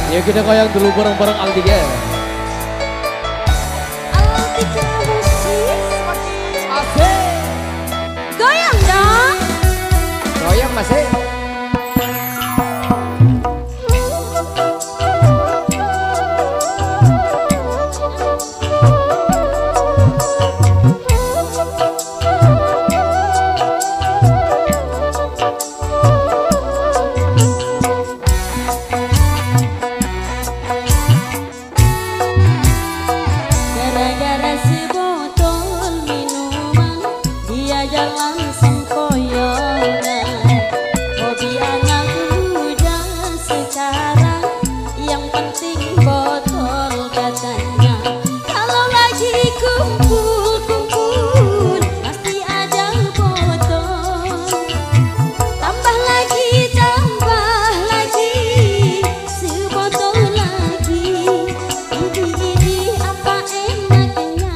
Ya kita goyang dulu bareng-bareng Aldiga. Aldiga musik. Asik. Goyang dong. Goyang masih. Gara-gara si botol minuman, dia jalan sempoyongan. Hobi anak muda sekarang, yang penting botol katanya. Kalau lagi kumpul-kumpul, pasti ada botol. Tambah lagi, sebotol lagi. Ini apa enaknya,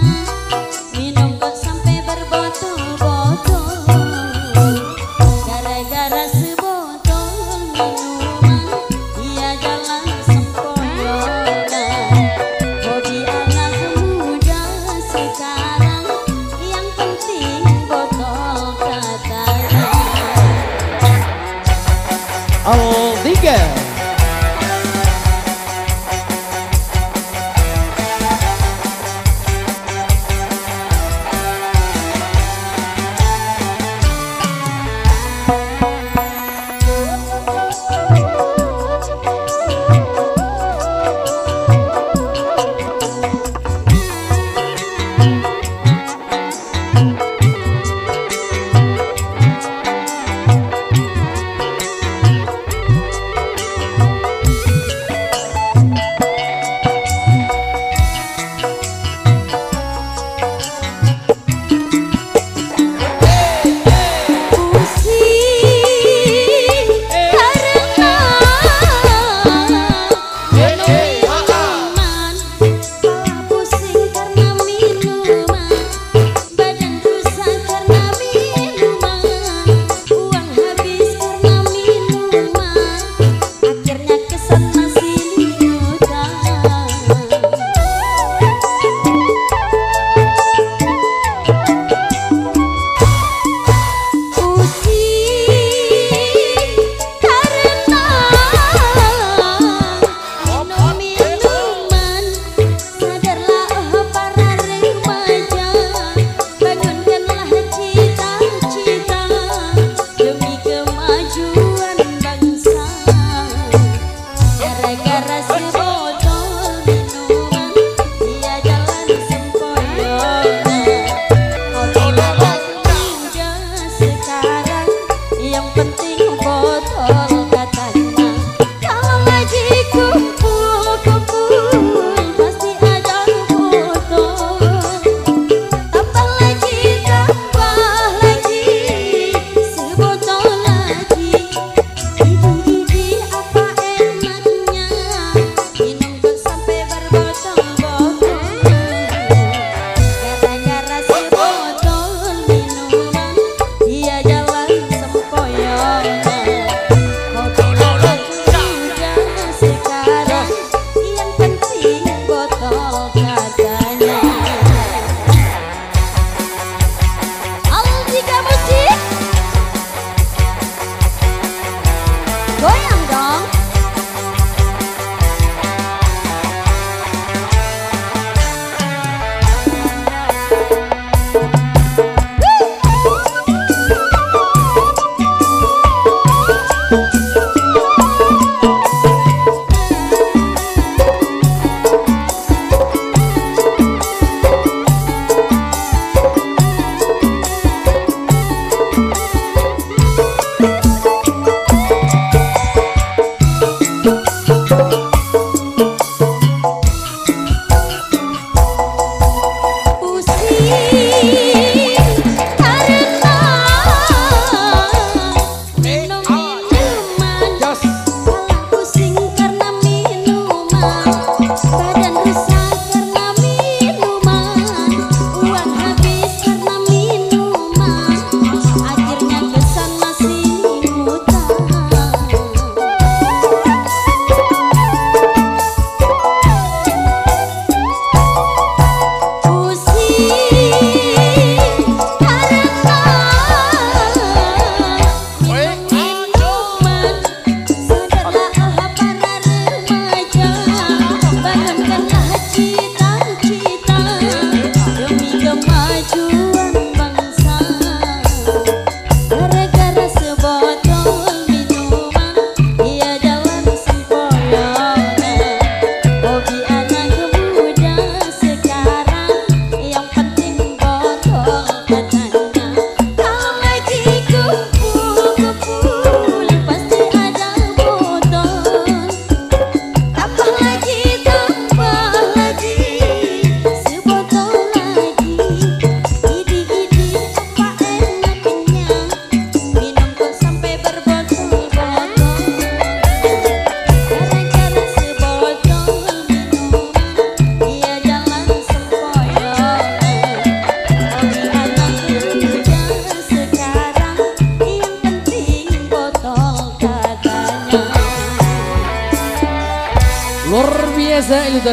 minum kok sampai berbotol-botol. Gara-gara sebotol minuman, dia jalan sempoyongan. Hobi anak muda sekarang, yang penting botol katanya. Aldiga. Yang penting botol katanya. Kalau lagi kumpul-kumpul, pasti ada botol. Tambah lagi, sebotol lagi. Ini apa enaknya, minum kok sampai berbotol-botol. Gara-gara sebotol minuman, dia jalan sempoyongan. biasa itu tadi.